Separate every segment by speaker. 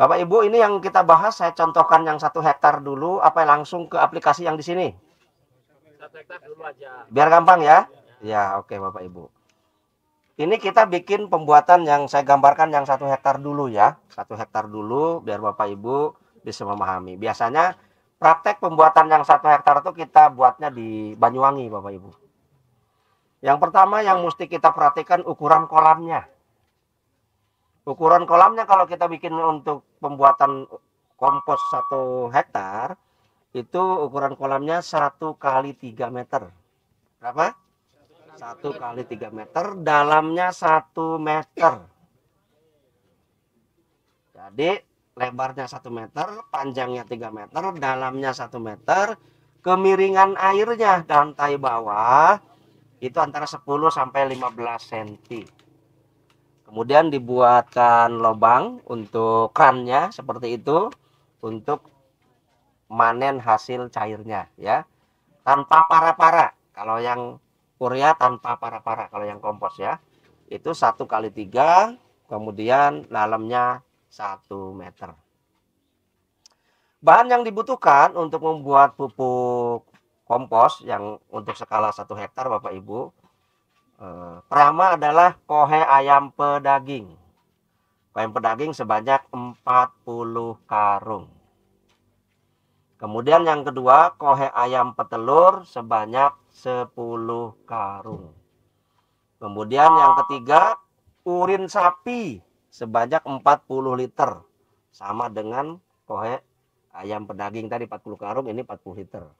Speaker 1: Bapak Ibu, ini yang kita bahas, saya contohkan yang 1 hektar dulu, apa langsung ke aplikasi yang di sini?
Speaker 2: 1 hektar dulu aja.
Speaker 1: Biar gampang ya. Ya, oke Bapak Ibu. Ini kita bikin pembuatan yang saya gambarkan yang 1 hektar dulu ya. 1 hektar dulu biar Bapak Ibu bisa memahami. Biasanya praktek pembuatan yang 1 hektar itu kita buatnya di Banyuwangi Bapak Ibu. Yang pertama yang mesti kita perhatikan ukuran kolamnya. Ukuran kolamnya kalau kita bikin untuk pembuatan kompos 1 hektar, itu ukuran kolamnya 1 kali 3 meter. Berapa? 1 kali 3 meter, dalamnya 1 meter. Jadi lebarnya 1 meter, panjangnya 3 meter, dalamnya 1 meter. Kemiringan airnya lantai bawah itu antara 10 sampai 15 cm. Kemudian dibuatkan lubang untuk krannya seperti itu untuk manen hasil cairnya ya. Tanpa para-para. Kalau yang urea tanpa para-para, kalau yang kompos ya. Itu 1 kali 3, kemudian dalamnya 1 meter. Bahan yang dibutuhkan untuk membuat pupuk kompos yang untuk skala 1 hektar Bapak Ibu, pertama adalah kohe ayam pedaging. Kohe ayam pedaging sebanyak 40 karung. Kemudian yang kedua, kohe ayam petelur sebanyak 10 karung. Kemudian yang ketiga, urin sapi sebanyak 40 liter. Sama dengan kohe ayam pedaging tadi 40 karung, ini 40 liter.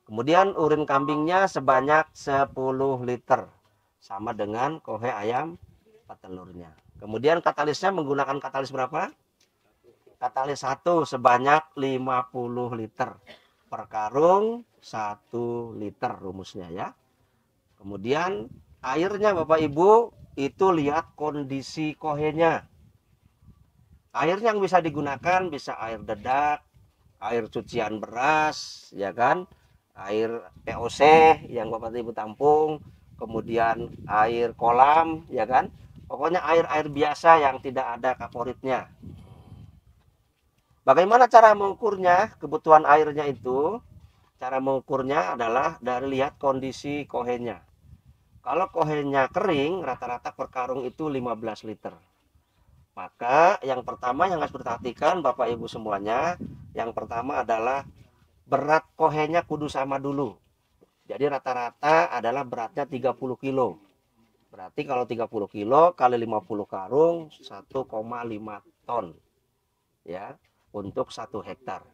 Speaker 1: Kemudian urin kambingnya sebanyak 10 liter. Sama dengan kohe ayam petelurnya. Kemudian katalisnya menggunakan katalis berapa? Katalis 1 sebanyak 50 liter. Per karung 1 liter rumusnya ya. Kemudian airnya Bapak Ibu itu lihat kondisi kohenya. Air yang bisa digunakan bisa air dedak, air cucian beras, ya kan, air POC yang Bapak Ibu tampung, kemudian air kolam, ya kan, pokoknya air-air biasa yang tidak ada kaporitnya. Bagaimana cara mengukurnya? Kebutuhan airnya itu, cara mengukurnya adalah dari lihat kondisi kohenya. Kalau kohenya kering, rata-rata per karung itu 15 liter. Maka yang pertama yang harus diperhatikan Bapak Ibu semuanya, yang pertama adalah berat kohenya kudu sama dulu. Jadi rata-rata adalah beratnya 30 kilo. Berarti kalau 30 kilo kali 50 karung 1,5 ton. Ya, untuk 1 hektar.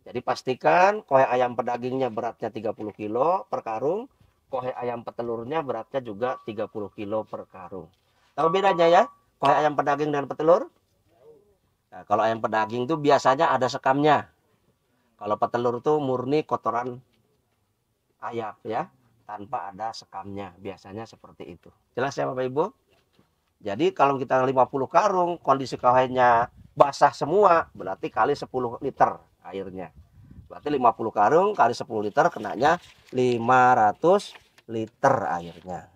Speaker 1: Jadi pastikan kohe ayam pedagingnya beratnya 30 kilo per karung, kohe ayam petelurnya beratnya juga 30 kilo per karung. Tahu bedanya ya? Kohe ayam pedaging dan petelur? Nah, kalau ayam pedaging itu biasanya ada sekamnya. Kalau petelur itu murni kotoran ayam ya, tanpa ada sekamnya. Biasanya seperti itu. Jelas ya Bapak Ibu? Jadi kalau kita 50 karung, kondisi kohenya basah semua, berarti kali 10 liter airnya. Berarti 50 karung kali 10 liter kenanya 500 liter airnya.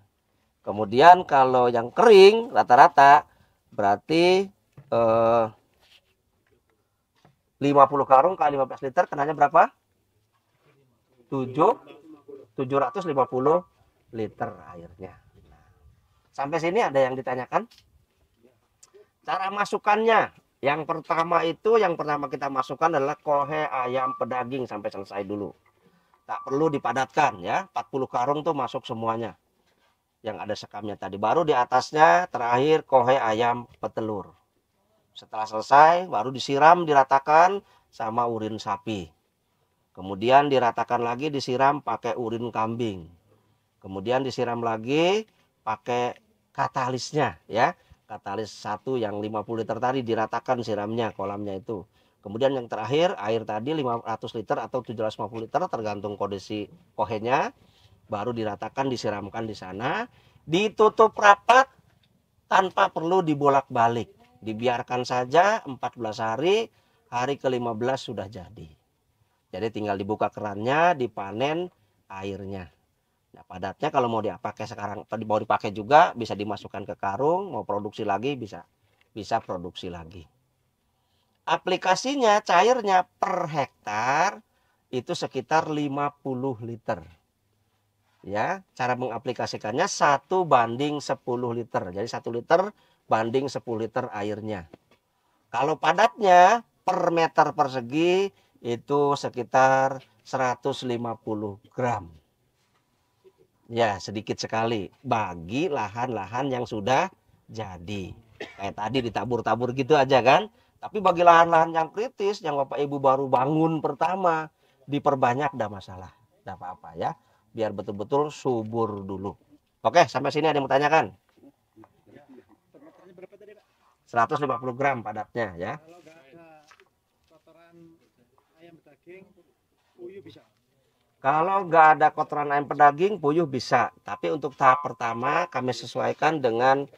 Speaker 1: Kemudian kalau yang kering rata-rata berarti 50 karung kali 15 liter kenanya berapa? 750 liter airnya. Sampai sini ada yang ditanyakan? Cara masukkannya. Yang pertama kita masukkan adalah kohe ayam pedaging sampai selesai dulu. Tak perlu dipadatkan ya. 40 karung tuh masuk semuanya. Yang ada sekamnya tadi. Baru di atasnya terakhir kohe ayam petelur. Setelah selesai baru disiram, diratakan sama urin sapi. Kemudian diratakan lagi, disiram pakai urin kambing. Kemudian disiram lagi pakai katalisnya ya. Katalis 1 yang 50 liter tadi diratakan siramnya kolamnya itu. Kemudian yang terakhir air tadi 500 liter atau 750 liter tergantung kondisi kohenya. Baru diratakan, disiramkan di sana, ditutup rapat tanpa perlu dibolak-balik. Dibiarkan saja 14 hari, hari ke-15 sudah jadi. Jadi tinggal dibuka kerannya, dipanen airnya. Nah, padatnya kalau mau dipakai sekarang, mau dipakai juga bisa dimasukkan ke karung, mau produksi lagi bisa produksi lagi. Aplikasinya, cairnya per hektar itu sekitar 50 liter. Ya, cara mengaplikasikannya 1:10 liter. Jadi 1 liter banding 10 liter airnya. Kalau padatnya per meter persegi itu sekitar 150 gram. Ya, sedikit sekali bagi lahan-lahan yang sudah jadi. Kayak tadi ditabur-tabur gitu aja kan. Tapi bagi lahan-lahan yang kritis, yang Bapak Ibu baru bangun pertama, diperbanyak, dah masalah. Dah apa-apa ya. Biar betul-betul subur dulu. Oke, sampai sini ada yang mau tanyakan? 150 gram padatnya ya.
Speaker 3: Kalau nggak ada kotoran ayam daging, puyuh bisa.
Speaker 1: Kalau nggak ada kotoran ayam pedaging, puyuh bisa. Tapi untuk tahap pertama kami sesuaikan dengan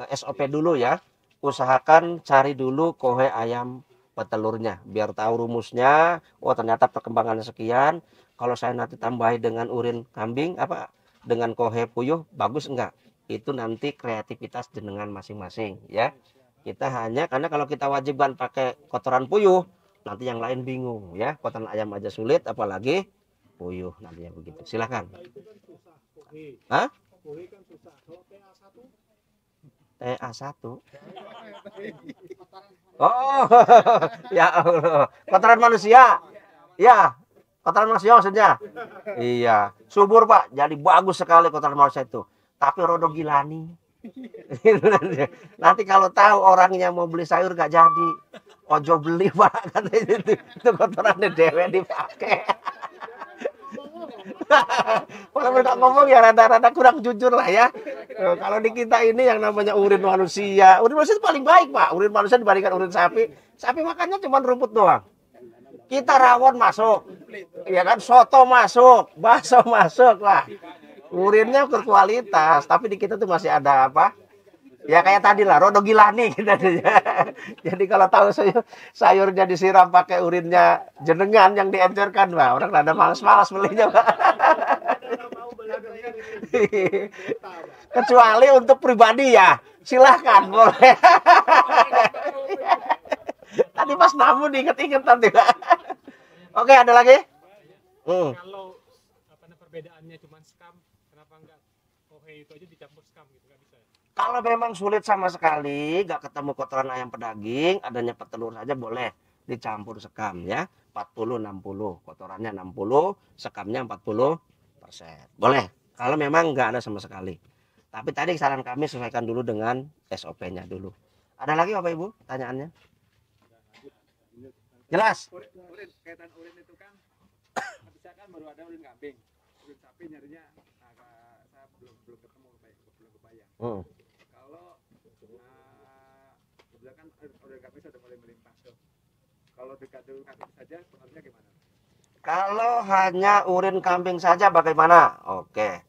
Speaker 1: SOP dulu ya. Usahakan cari dulu kohe ayam petelurnya. Biar tahu rumusnya. Oh ternyata perkembangannya sekian. Kalau saya nanti tambahin dengan urin kambing, dengan kohe puyuh, bagus enggak? Itu nanti kreativitas jenengan masing-masing ya. Kita hanya, karena kalau kita wajibkan pakai kotoran puyuh, nanti yang lain bingung ya. Kotoran ayam aja sulit, apalagi puyuh nantinya begitu. Silakan.
Speaker 3: Itu kan susah, kohe.
Speaker 1: Hah?
Speaker 3: Kohe kan susah. Kalau TA1
Speaker 1: TA1. Oh, ya Allah. Kotoran manusia. Ya, kotoran manusia maksudnya. Iya, subur Pak. Jadi bagus sekali kotoran manusia itu. Tapi rodo gilani. Nanti kalau tahu orangnya mau beli sayur gak jadi. Ojo beli Pak. Katanya itu kotorannya dewe dipakai. Kalau mereka ngomong ya rada-rada kurang jujur lah ya. Kalau di kita ini yang namanya urin manusia itu paling baik Pak. Urin manusia dibandingkan urin sapi. Sapi makannya cuma rumput doang. Kita rawon masuk, ya kan, soto masuk, bakso masuk lah. Urinnya berkualitas, tapi di kita tuh masih ada apa? Ya kayak tadi lah, rodo gilani kita. Jadi kalau tahu sayurnya disiram pakai urinnya jenengan yang diencerkan, wah orang rada malas-malas belinya, Pak. Kecuali untuk pribadi ya, silahkan boleh. Tadi pas namu diinget-inget nanti, Pak. Oke, ada lagi?
Speaker 2: Kalau perbedaannya cuma skam, kenapa enggak kohe itu aja dicampur skam gitu, nggak bisa ya?
Speaker 1: Kalau memang sulit sama sekali, nggak ketemu kotoran ayam pedaging, adanya petelur saja boleh dicampur sekam ya. 40-60, kotorannya 60, sekamnya 40%. Boleh, kalau memang nggak ada sama sekali. Tapi tadi saran kami sesuaikan dulu dengan SOP-nya dulu. Ada lagi Bapak Ibu tanyaannya? Jelas?
Speaker 3: urin, kaitan urin itu kan misalkan baru ada urin kambing, urin sapi nyarinya saya belum ketemu, belum kebayang. Kalau kebetulan kan urin kambing sudah mulai melimpah tuh. Kalau dekat urin kambing saja pengaruhnya gimana?
Speaker 1: Kalau hanya urin kambing saja bagaimana? Oke.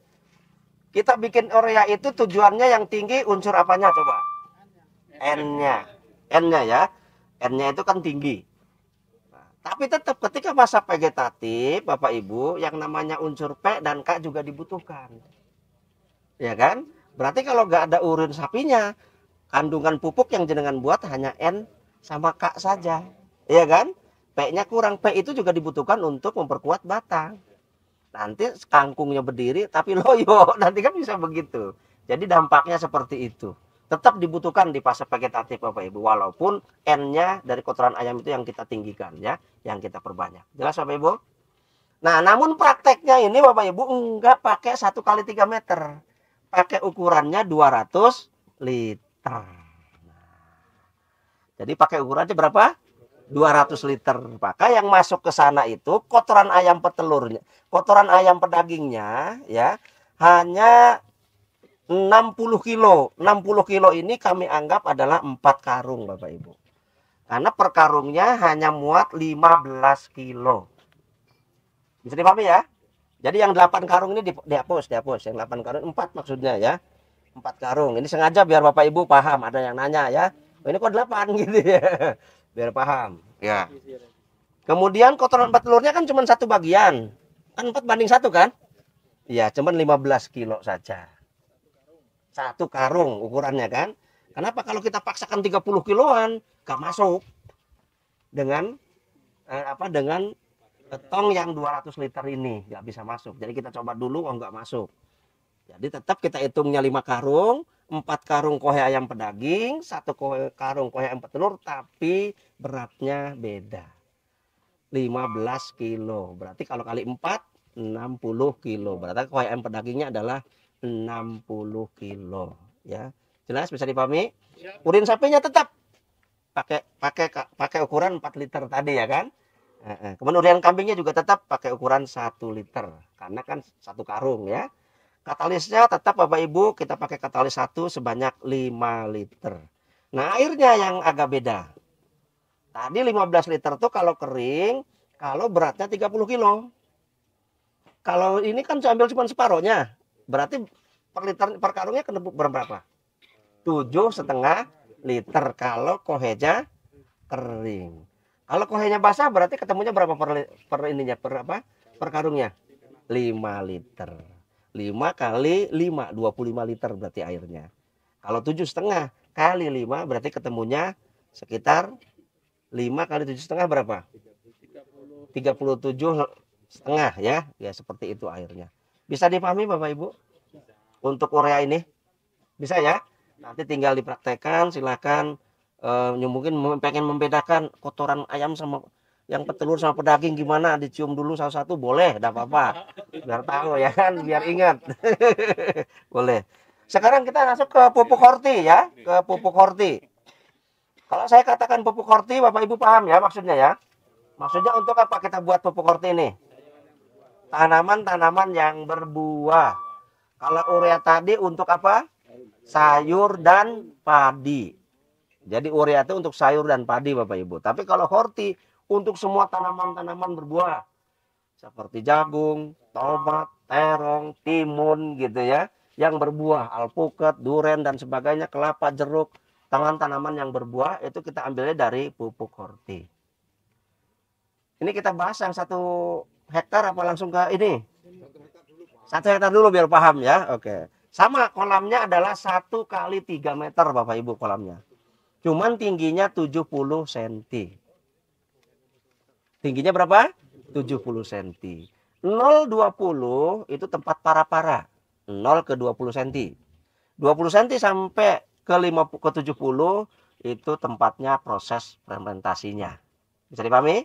Speaker 1: Kita bikin urea itu tujuannya yang tinggi unsur apanya coba? N-nya. N-nya ya. N-nya itu kan tinggi. Tapi tetap ketika masa vegetatif, Bapak Ibu, yang namanya unsur P dan K juga dibutuhkan. Ya kan? Berarti kalau nggak ada urin sapinya, kandungan pupuk yang jenengan buat hanya N sama K saja. Ya kan? P-nya kurang. P itu juga dibutuhkan untuk memperkuat batang. Nanti kangkungnya berdiri tapi loyo. Nanti kan bisa begitu. Jadi dampaknya seperti itu. Tetap dibutuhkan di fase vegetatif Bapak Ibu, walaupun N-nya dari kotoran ayam itu yang kita tinggikan ya, yang kita perbanyak. Jelas Bapak Ibu? Nah, namun prakteknya ini Bapak Ibu enggak pakai 1 kali 3 meter. Pakai ukurannya 200 liter. Jadi pakai ukurannya berapa? 200 liter. Maka yang masuk ke sana itu kotoran ayam petelurnya, kotoran ayam pedagingnya ya, hanya 60 kilo. 60 kilo ini kami anggap adalah 4 karung Bapak Ibu. Karena per karungnya hanya muat 15 kilo. Bisa dipahami ya? Jadi yang 8 karung ini dihapus. Yang 8 karung 4 maksudnya ya. 4 karung. Ini sengaja biar Bapak Ibu paham. Ada yang nanya ya. Oh, ini kok 8 gitu ya. Biar paham. Ya. Kemudian kotoran petelurnya kan cuma 1 bagian. Kan 4:1 kan? Iya, cuma 15 kilo saja. 1 karung ukurannya kan. Kenapa kalau kita paksakan 30 kiloan gak masuk? dengan dengan tong yang 200 liter ini nggak bisa masuk. Jadi kita coba dulu, oh nggak masuk. Jadi tetap kita hitungnya 5 karung, 4 karung kohe ayam pedaging, 1 karung kohe ayam petelur, tapi beratnya beda. 15 kilo. Berarti kalau kali 4, 60 kilo. Berarti kohe ayam pedagingnya adalah 60 kilo. Ya, jelas bisa dipahami? Urin sapinya tetap pakai ukuran 4 liter tadi ya kan? Kemudian urin kambingnya juga tetap pakai ukuran 1 liter. Karena kan 1 karung ya. Katalisnya tetap Bapak Ibu kita pakai katalis 1 sebanyak 5 liter. Nah airnya yang agak beda. Tadi 15 liter tuh kalau kering, kalau beratnya 30 kilo. Kalau ini kan saya ambil cuma separohnya. Berarti per karungnya kena berapa? 7,5 liter kalau kohenya kering. Kalau kohenya basah berarti ketemunya berapa per karungnya? 5 liter. 5 kali 5, 25 liter berarti airnya. Kalau 7,5 kali 5 berarti ketemunya sekitar 5 kali 7,5 berapa? 37,5 ya. Ya seperti itu airnya. Bisa dipahami Bapak Ibu? Untuk urea ini? Bisa ya? Nanti tinggal dipraktekkan, silakan. Mungkin pengen membedakan kotoran ayam sama yang petelur sama pedaging gimana, dicium dulu satu-satu boleh, tidak apa-apa, biar tahu ya kan, biar ingat. Boleh. Sekarang kita masuk ke pupuk horti ya, ke pupuk horti. Kalau saya katakan pupuk horti, Bapak Ibu paham ya maksudnya ya? Maksudnya untuk apa kita buat pupuk horti ini? Tanaman-tanaman yang berbuah. Kalau urea tadi untuk apa? Sayur dan padi. Jadi urea itu untuk sayur dan padi Bapak Ibu. Tapi kalau horti untuk semua tanaman-tanaman berbuah. Seperti jagung, tomat, terong, timun gitu ya. Yang berbuah, alpukat, duren dan sebagainya, kelapa, jeruk. Tanaman yang berbuah itu kita ambilnya dari pupuk horti. Ini kita bahas yang 1 hektar apa langsung ke ini? 1 hektar dulu biar paham ya. Oke. Sama kolamnya adalah 1 kali 3 meter Bapak Ibu kolamnya. Cuman tingginya 70 cm. Tingginya berapa? 70 cm. 0,20 itu tempat para-para. 0 ke 20 cm. 20 cm sampai ke 70 itu tempatnya proses fermentasinya. Bisa dipahami?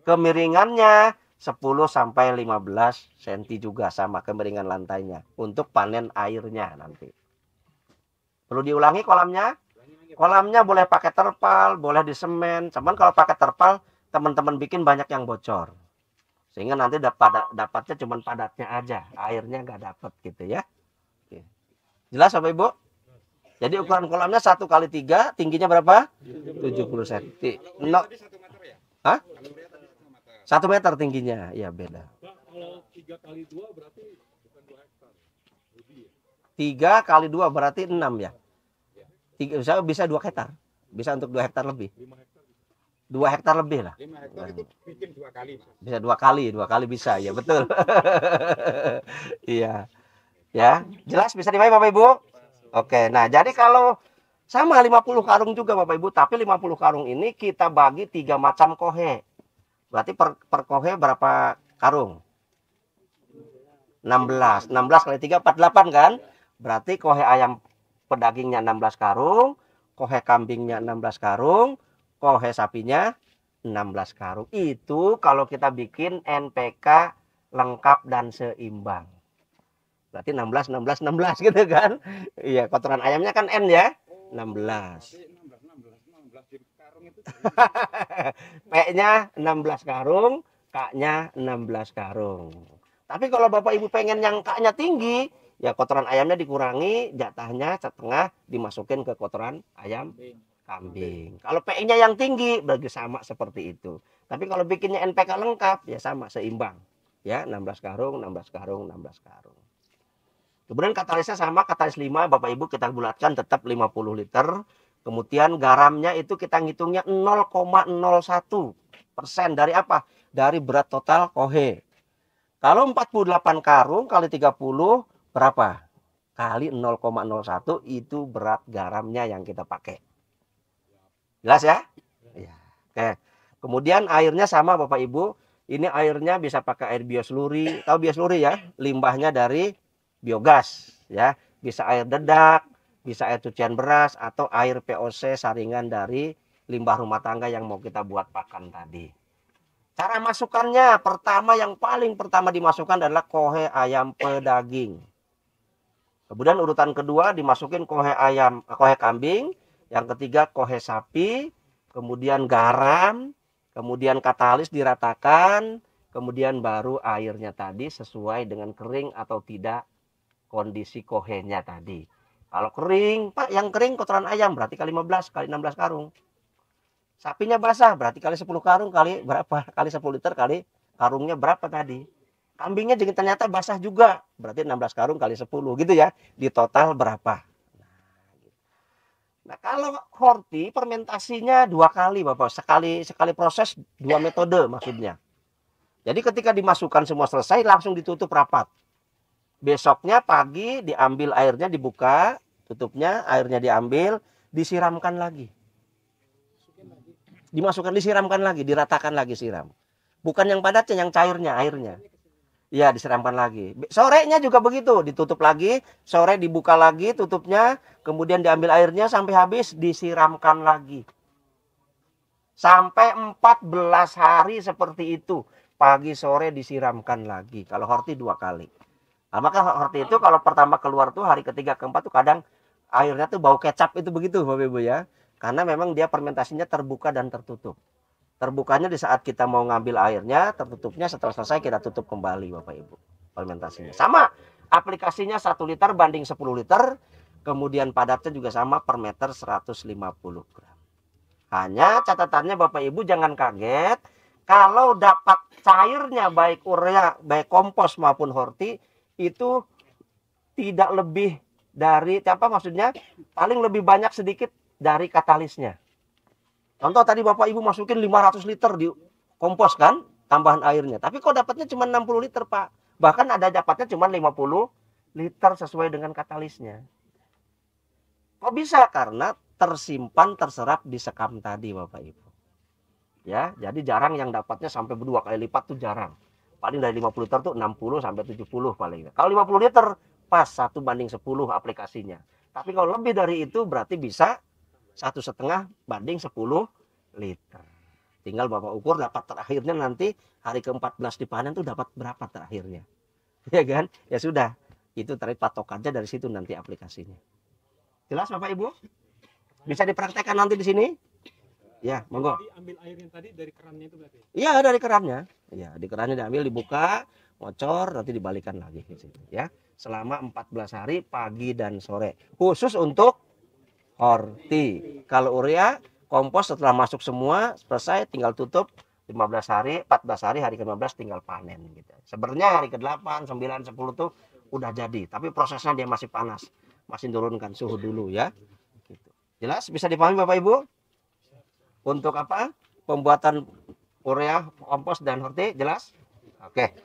Speaker 1: Kemiringannya 10 sampai 15 cm juga sama kemiringan lantainya untuk panen airnya nanti. Perlu diulangi kolamnya? Kolamnya boleh pakai terpal, boleh di semen. Cuman kalau pakai terpal teman-teman bikin banyak yang bocor. Sehingga nanti dapatnya cuma padatnya aja. Airnya nggak dapat gitu ya. Oke. Jelas Bapak Ibu? Jadi ukuran kolamnya 1 kali 3, tingginya berapa? 70 cm. No. Hah? 1 meter tingginya. Ya beda.
Speaker 2: Kalau 3 kali 2 berarti bukan 2 hektar.
Speaker 1: 3 kali 2 berarti 6 ya. Bisa 2 hektar. Bisa untuk 2 hektar lebih. 2 hektar lebih lah.
Speaker 3: 5 hektar itu bikin 2 kali, Mas.
Speaker 1: Bisa 2 kali bisa ya betul. Iya. Ya, jelas bisa dipahami Bapak Ibu? Oke, nah jadi kalau sama 50 karung juga Bapak Ibu, tapi 50 karung ini kita bagi 3 macam kohe. Berarti per kohe berapa karung? 16. 16 kali 3 48 kan? Berarti kohe ayam pedagingnya 16 karung, kohe kambingnya 16 karung, kohe sapinya 16 karung. Itu kalau kita bikin NPK lengkap dan seimbang. Berarti 16, 16, 16 gitu kan. Iya, kotoran ayamnya kan N ya. 16.
Speaker 3: 16 karung itu.
Speaker 1: P-nya 16 karung, K-nya 16 karung. Tapi kalau Bapak Ibu pengen yang K-nya tinggi, ya kotoran ayamnya dikurangi, jatahnya setengah dimasukin ke kotoran ayam kambing. Kalau PI-nya yang tinggi berarti sama seperti itu. Tapi kalau bikinnya NPK lengkap ya sama seimbang. Ya, 16 karung, 16 karung, 16 karung. Kemudian katalisnya sama, katalis 5 Bapak Ibu kita bulatkan tetap 50 liter. Kemudian garamnya itu kita ngitungnya 0,01% dari apa? Dari berat total kohe. Kalau 48 karung kali 30 berapa? Kali 0,01 itu berat garamnya yang kita pakai. Jelas ya? Ya. Oke. Kemudian airnya sama Bapak Ibu. Ini airnya bisa pakai air biosluri. Tahu biosluri ya? Limbahnya dari biogas ya. Bisa air dedak, bisa air cucian beras, atau air POC saringan dari limbah rumah tangga yang mau kita buat pakan tadi. Cara masukkannya, pertama yang paling pertama dimasukkan adalah kohe ayam pedaging. Kemudian urutan kedua dimasukin kohe ayam, kohe kambing. Yang ketiga kohe sapi. Kemudian garam. Kemudian katalis diratakan. Kemudian baru airnya tadi sesuai dengan kering atau tidak kondisi kohenya tadi. Kalau kering, Pak, yang kering kotoran ayam berarti kali 15 kali 16 karung. Sapinya basah berarti kali 10 karung kali berapa? Kali 10 liter kali karungnya berapa tadi? Kambingnya jadi ternyata basah juga, berarti 16 karung kali 10 gitu ya. Di total berapa? Nah, kalau horti fermentasinya 2 kali Bapak. Sekali proses 2 metode maksudnya. Jadi ketika dimasukkan semua selesai langsung ditutup rapat. Besoknya pagi diambil airnya, dibuka tutupnya, airnya diambil, disiramkan lagi. Dimasukkan, disiramkan lagi, diratakan lagi siram. Bukan yang padatnya, yang cairnya, airnya. Ya, disiramkan lagi. Sorenya juga begitu, ditutup lagi, sore dibuka lagi tutupnya, kemudian diambil airnya sampai habis, disiramkan lagi. Sampai 14 hari seperti itu. Pagi sore disiramkan lagi. Kalau horti 2 kali. Nah, maka horti itu kalau pertama keluar tuh hari ketiga keempat tuh kadang airnya tuh bau kecap itu begitu Bapak Ibu ya. Karena memang dia fermentasinya terbuka dan tertutup. Terbukanya di saat kita mau ngambil airnya, tertutupnya setelah selesai kita tutup kembali Bapak Ibu. Fermentasinya. Sama, aplikasinya 1 liter banding 10 liter. Kemudian padatnya juga sama per meter 150 gram. Hanya catatannya Bapak Ibu jangan kaget. Kalau dapat cairnya baik urea, baik kompos maupun horti, itu tidak lebih dari, apa maksudnya, paling lebih banyak sedikit dari katalisnya. Contoh tadi Bapak Ibu masukin 500 liter di kompos kan, tambahan airnya. Tapi kok dapatnya cuma 60 liter Pak. Bahkan ada dapatnya cuma 50 liter sesuai dengan katalisnya. Kok bisa? Karena tersimpan, terserap di sekam tadi Bapak Ibu. Ya, jadi jarang yang dapatnya sampai 2 kali lipat tuh jarang. Paling dari 50 liter tuh 60 sampai 70 paling. Kalau 50 liter pas 1 banding 10 aplikasinya. Tapi kalau lebih dari itu berarti bisa 1,5 banding 10 liter. Tinggal Bapak ukur dapat terakhirnya nanti hari ke-14 dipanen tuh dapat berapa terakhirnya. Ya kan? Ya sudah. Itu tarik patokannya dari situ nanti aplikasinya. Jelas Bapak Ibu? Bisa dipraktekkan nanti di sini? Ya, monggo.
Speaker 2: Jadi ambil air yang tadi dari kerannya itu berarti?
Speaker 1: Iya, dari kerannya. Ya, di kerannya diambil, dibuka, ngocor, nanti dibalikan lagi ke situ ya. Selama 14 hari pagi dan sore. Khusus untuk horti. Kalau urea, kompos setelah masuk semua selesai tinggal tutup 15 hari, 14 hari, hari ke-15 tinggal panen gitu. Sebenarnya hari ke-8, 9, 10 tuh udah jadi, tapi prosesnya dia masih panas. Masih turunkan suhu dulu ya. Gitu. Jelas bisa dipahami Bapak Ibu? Untuk apa? Pembuatan urea, kompos dan horti jelas? Oke.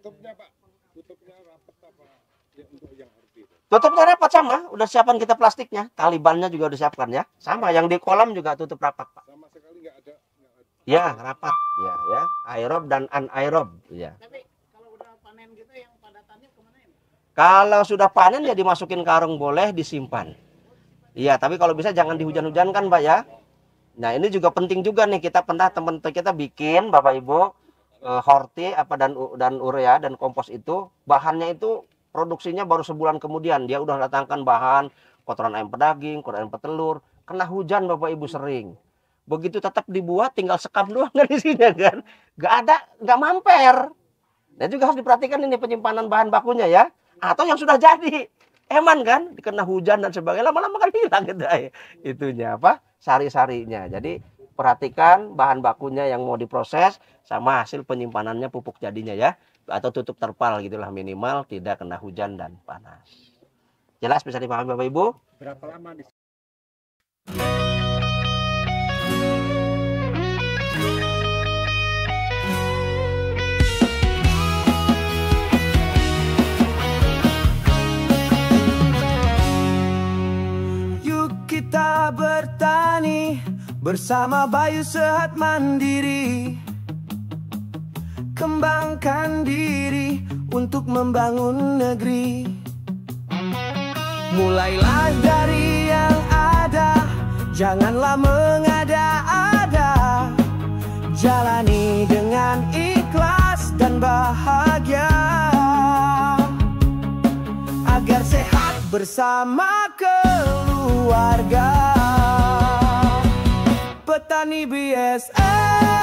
Speaker 3: Tutupnya Pak, tutupnya rapat apa ya, untuk yang horti itu?
Speaker 1: Tutupnya rapat sama, udah siapkan kita plastiknya, talibannya juga udah siapkan ya. Sama yang di kolam juga tutup rapat, Pak.
Speaker 3: Sama sekali nggak ada.
Speaker 1: Ya, rapat ya, ya. Aerob dan anaerob ya.
Speaker 4: Tapi kalau udah panen gitu yang padatannya kemana ini?
Speaker 1: Kalau sudah panen ya dimasukin karung boleh, disimpan. Iya, tapi kalau bisa jangan dihujan-hujankan, Pak ya. Nah, ini juga penting juga nih, kita pernah teman kita bikin Bapak Ibu horti apa dan urea dan kompos itu bahannya itu produksinya baru sebulan kemudian dia udah datangkan bahan kotoran ayam pedaging, kotoran ayam petelur, kena hujan Bapak Ibu sering. Begitu tetap dibuat tinggal sekam doang di sini kan. Nggak mamper. Dan juga harus diperhatikan ini penyimpanan bahan bakunya ya. Atau yang sudah jadi. Eman kan, dikena hujan dan sebagainya, lama-lama kan hilang gitu itunya apa? Sari-sarinya. Jadi perhatikan bahan bakunya yang mau diproses sama hasil penyimpanannya pupuk jadinya ya. Atau tutup terpal gitulah minimal tidak kena hujan dan panas. Jelas bisa dipahami Bapak Ibu?
Speaker 3: Berapa lama di
Speaker 5: Yuk kita bertani Bersama Bayu Sehat Mandiri, kembangkan diri untuk membangun negeri. Mulailah dari yang ada, janganlah mengada-ada. Jalani dengan ikhlas dan bahagia, agar sehat bersama keluarga. Petani BSN.